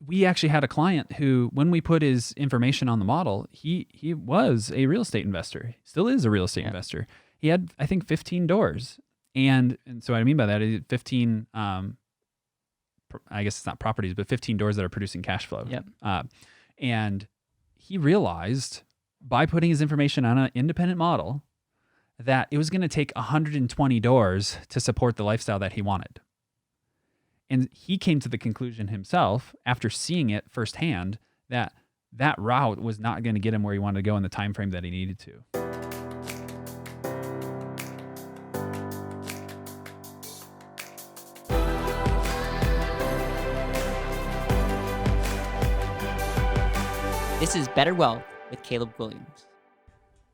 we actually had a client who, when we put his information on the model, he was a real estate investor, still is a real estate investor. He had, I think, 15 doors. And so what I mean by that is 15, I guess it's not properties, but 15 doors that are producing cash flow. And he realized by putting his information on an independent model that it was going to take 120 doors to support the lifestyle that he wanted. And he came to the conclusion himself, after seeing it firsthand, that that route was not going to get him where he wanted to go in the time frame that he needed to. This is BetterWealth with Caleb Guilliams.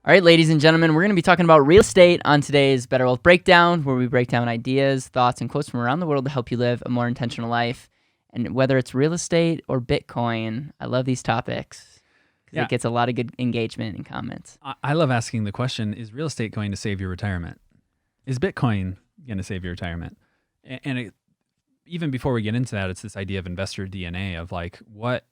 All right, ladies and gentlemen, we're going to be talking about real estate on today's BetterWealth Breakdown, where we break down ideas, thoughts, and quotes from around the world to help you live a more intentional life. And whether it's real estate or Bitcoin, I love these topics because it gets a lot of good engagement and comments. I love asking the question, is real estate going to save your retirement? Is Bitcoin going to save your retirement? And even before we get into that, it's this idea of investor DNA of like, what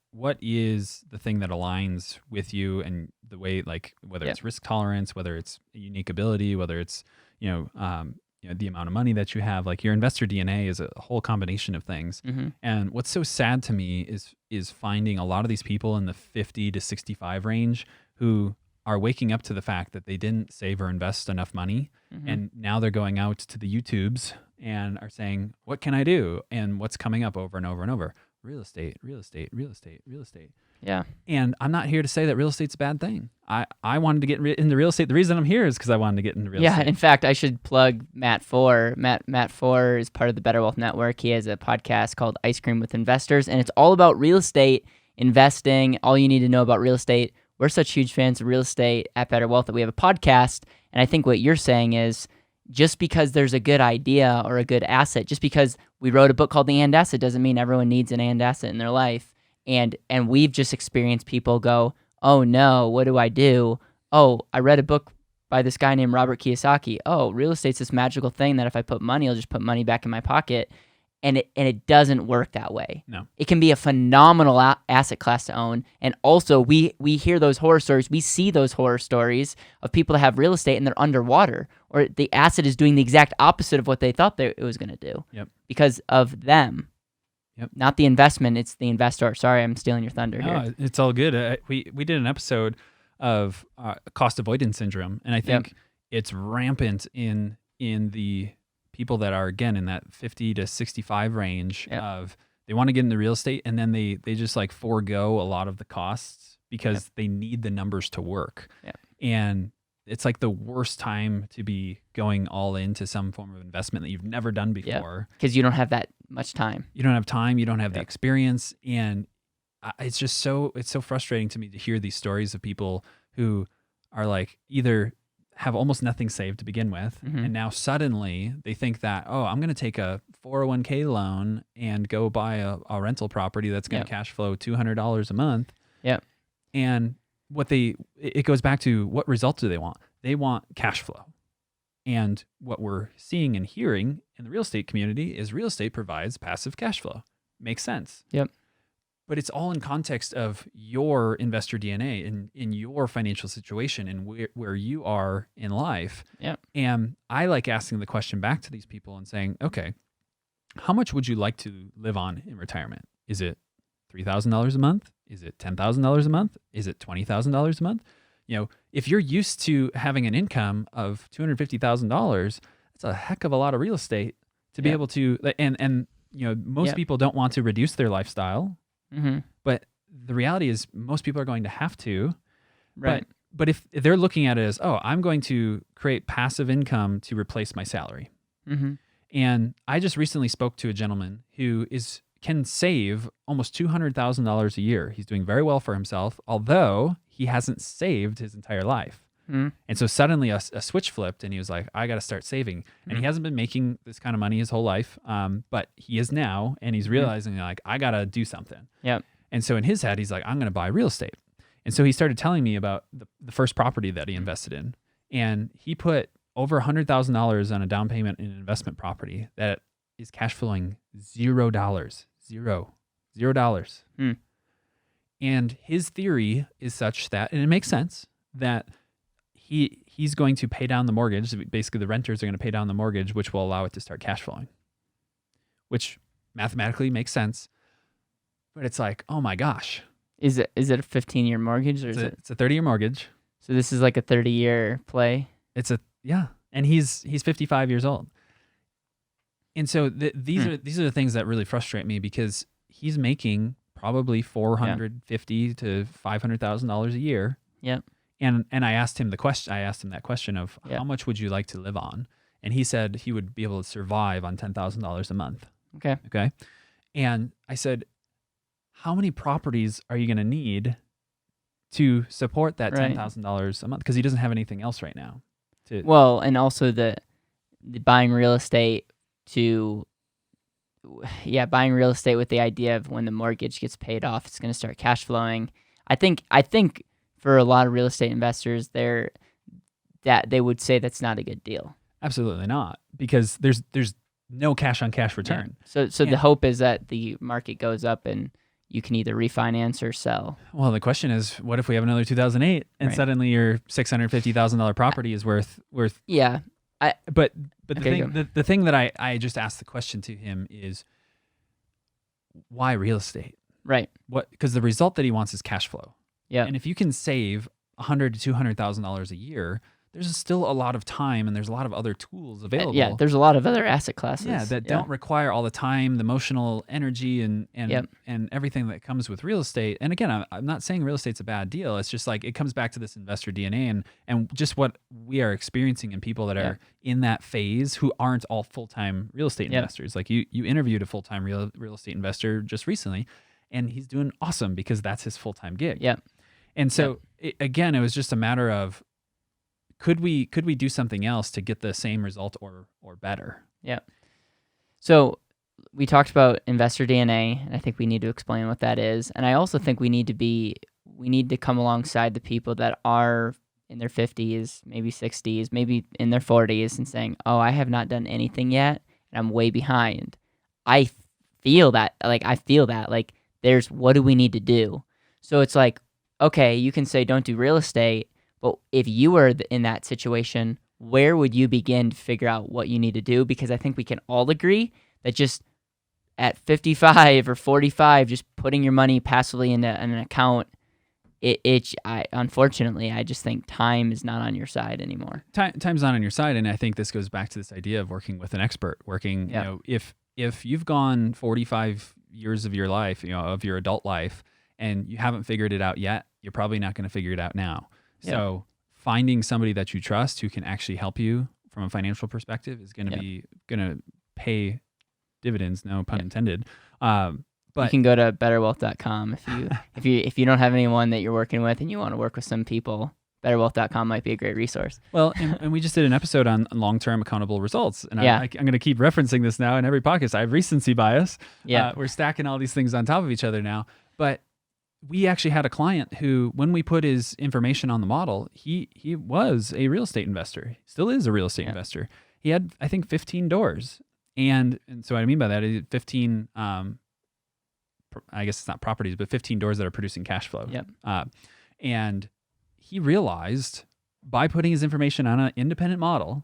is the thing that aligns with you and the way, like, whether it's risk tolerance, whether it's a unique ability, whether it's, the amount of money that you have. Like, your investor DNA is a whole combination of things. Mm-hmm. And what's so sad to me is finding a lot of these people in the 50 to 65 range who are waking up to the fact that they didn't save or invest enough money. Mm-hmm. And now they're going out to the YouTubes and are saying, what can I do? And what's coming up over and over and over? Real estate, real estate, real estate, real estate. Yeah. And I'm not here to say that real estate's a bad thing. I wanted to get into real estate. The reason I'm here is because I wanted to get into real estate. Yeah, in fact, I should plug Matt Four. Matt Four is part of the BetterWealth Network. He has a podcast called Ice Cream with Investors, and it's all about real estate investing, all you need to know about real estate. We're such huge fans of real estate at BetterWealth that we have a podcast, and I think what you're saying is just because there's a good idea or a good asset, just because we wrote a book called The And Asset doesn't mean everyone needs an and asset in their life. And we've just experienced people go, oh no, what do I do? Oh, I read a book by this guy named Robert Kiyosaki. Oh, real estate's this magical thing that if I put money, I'll just put money back in my pocket. And it doesn't work that way. No. It can be a phenomenal asset class to own. And also, we hear those horror stories. We see those horror stories of people that have real estate and they're underwater, or the asset is doing the exact opposite of what they thought it was going to do. Yep. Because of them. Yep. Not the investment, it's the investor. Sorry, I'm stealing your thunder here. No, it's all good. We did an episode of cost avoidance syndrome, and I think it's rampant in the people that are, again, in that 50 to 65 range of they want to get into real estate, and then they just like forego a lot of the costs because they need the numbers to work. Yep. And it's like the worst time to be going all into some form of investment that you've never done before. Because you don't have that much time. You don't have time. You don't have the experience. And it's just it's so frustrating to me to hear these stories of people who are like either have almost nothing saved to begin with. Mm-hmm. And now suddenly they think that, oh, I'm going to take a 401k loan and go buy a rental property that's going to cash flow $200 a month. Yep. And it goes back to what results do they want? They want cash flow. And what we're seeing and hearing in the real estate community is real estate provides passive cash flow. Makes sense. Yep. But it's all in context of your investor DNA in your financial situation and where you are in life. Yep. And I like asking the question back to these people and saying, okay, how much would you like to live on in retirement? Is it $3,000 a month? Is it $10,000 a month? Is it $20,000 a month? If you're used to having an income of $250,000, that's a heck of a lot of real estate to be able to, and most people don't want to reduce their lifestyle, but the reality is most people are going to have to, right? But if they're looking at it as, oh, I'm going to create passive income to replace my salary. Mm-hmm. And I just recently spoke to a gentleman who can save almost $200,000 a year. He's doing very well for himself, although he hasn't saved his entire life. Mm-hmm. And so suddenly a switch flipped and he was like, I got to start saving. And he hasn't been making this kind of money his whole life, but he is now, and he's realizing like, I got to do something. Yep. And so in his head, he's like, I'm going to buy real estate. And so he started telling me about the first property that he invested in. And he put over $100,000 on a down payment in an investment property that is cash flowing $0. Zero. $0. Hmm. And his theory is such that, and it makes sense, that he's going to pay down the mortgage. Basically, the renters are going to pay down the mortgage, which will allow it to start cash flowing, which mathematically makes sense. But it's like, oh my gosh. Is it a 15-year mortgage, or It's a 30-year mortgage. So this is like a 30-year play? And he's 55 years old. And so these are the things that really frustrate me, because he's making probably $450,000 to $500,000 a year. Yep. And I asked him that question of how much would you like to live on? And he said he would be able to survive on $10,000 a month. Okay. And I said, how many properties are you going to need to support that $10,000 a month? Because he doesn't have anything else right now. Well, and also the buying real estate buying real estate with the idea of when the mortgage gets paid off, it's going to start cash flowing. I think for a lot of real estate investors, that they would say that's not a good deal. Absolutely not, because there's no cash on cash return. Yeah. So the hope is that the market goes up and you can either refinance or sell. Well, the question is, what if we have another 2008 and suddenly your $650,000 property is worth? Yeah. But the thing that I just asked the question to him is, why real estate? Right. Because the result that he wants is cash flow. Yeah. And if you can save $100,000 to $200,000 a year, there's still a lot of time and there's a lot of other tools available. Yeah, there's a lot of other asset classes. That don't require all the time, the emotional energy, and everything that comes with real estate. And again, I'm not saying real estate's a bad deal. It's just like, it comes back to this investor DNA and just what we are experiencing in people that are in that phase who aren't all full-time real estate investors. Like you interviewed a full-time real estate investor just recently, and he's doing awesome because that's his full-time gig. Yeah. And so again, it was just a matter of, could we do something else to get the same result or better? Yeah. So we talked about investor DNA, and I think we need to explain what that is. And I also think we need to come alongside the people that are in their 50s, maybe 60s, maybe in their 40s, and saying, "Oh, I have not done anything yet, and I'm way behind." I feel that. Like, there's, what do we need to do? So it's like, okay, you can say don't do real estate. But if you were in that situation, where would you begin to figure out what you need to do? Because I think we can all agree that just at 55 or 45, just putting your money passively into an account, unfortunately, I just think time is not on your side anymore. Time's not on your side, and I think this goes back to this idea of working with an expert. You know, if you've gone 45 years of your life, of your adult life, and you haven't figured it out yet, you're probably not going to figure it out now. So finding somebody that you trust who can actually help you from a financial perspective is going to pay dividends, no pun intended. But you can go to betterwealth.com if you don't have anyone that you're working with and you want to work with some people. BetterWealth.com might be a great resource. Well, and we just did an episode on long-term accountable results, and I'm going to keep referencing this now in every podcast. I have recency bias. We're stacking all these things on top of each other now, but we actually had a client who, when we put his information on the model, he was a real estate investor. He still is a real estate investor. He had, I think, 15 doors. And so what I mean by that is 15, I guess it's not properties, but 15 doors that are producing cash flow. And he realized by putting his information on an independent model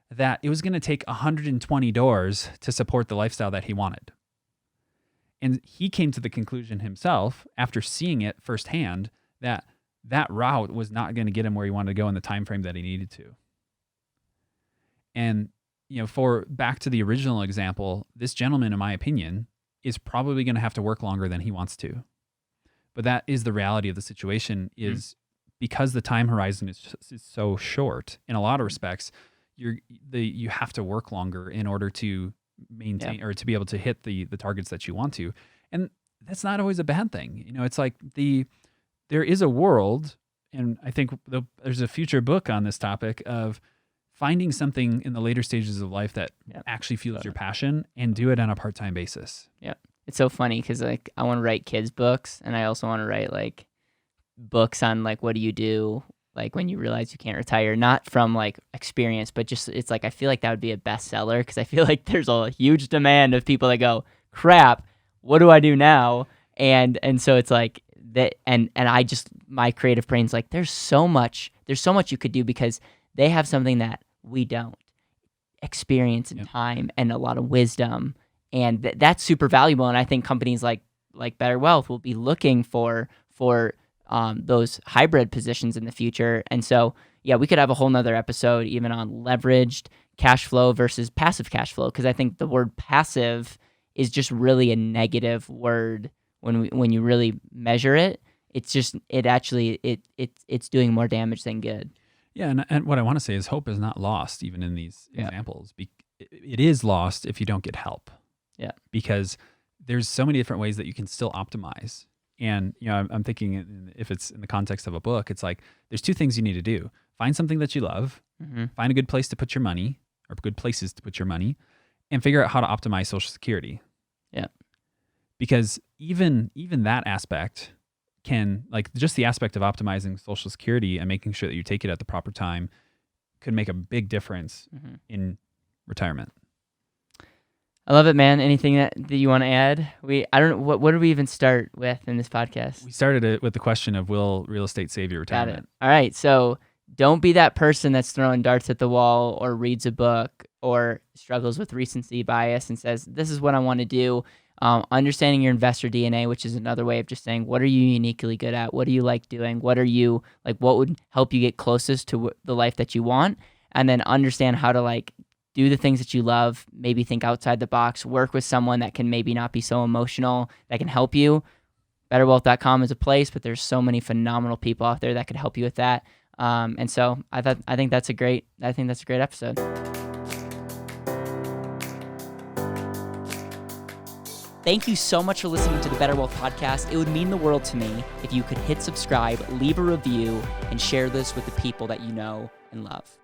that it was going to take 120 doors to support the lifestyle that he wanted. And he came to the conclusion himself, after seeing it firsthand, that route was not going to get him where he wanted to go in the time frame that he needed to. And for back to the original example, this gentleman, in my opinion, is probably going to have to work longer than he wants to. But that is the reality of the situation. Is because the time horizon is so short. In a lot of respects, you have to work longer in order to maintain or to be able to hit the targets that you want to. And that's not always a bad thing. It's like there is a world, and I think there's a future book on this topic of finding something in the later stages of life that actually fuels your passion, and do it on a part-time basis. Yeah. It's so funny because I want to write kids books, and I also want to write books on what do you do when you realize you can't retire, not from experience, but just it's I feel like that would be a bestseller, because I feel like there's a huge demand of people that go, crap, what do I do now? And so it's like that, and I just, my creative brain's like, there's so much you could do, because they have something that we don't, experience and time and a lot of wisdom, and that's super valuable. And I think companies like BetterWealth will be looking for those hybrid positions in the future. And so, yeah, we could have a whole nother episode even on leveraged cash flow versus passive cash flow, because I think the word passive is just really a negative word when you really measure it. It's just, it's doing more damage than good. Yeah, and what I want to say is hope is not lost even in these examples. It is lost if you don't get help. Yeah. Because there's so many different ways that you can still optimize. And I'm thinking, if it's in the context of a book, it's like there's two things you need to do. Find something that you love, find a good place to put your money, or good places to put your money, and figure out how to optimize Social Security. Yeah. Because even that aspect can, like, just the aspect of optimizing Social Security and making sure that you take it at the proper time could make a big difference in retirement. I love it, man. Anything that you want to add? I don't know, what did we even start with in this podcast? We started it with the question of, will real estate save your retirement? Got it. All right. So don't be that person that's throwing darts at the wall, or reads a book, or struggles with recency bias and says, this is what I want to do. Understanding your investor DNA, which is another way of just saying, what are you uniquely good at? What do you like doing? What would help you get closest to the life that you want? And then understand how to do the things that you love, maybe think outside the box, work with someone that can maybe not be so emotional, that can help you. BetterWealth.com is a place, but there's so many phenomenal people out there that could help you with that. And so I think that's a great episode. Thank you so much for listening to the BetterWealth podcast. It would mean the world to me if you could hit subscribe, leave a review, and share this with the people that you know and love.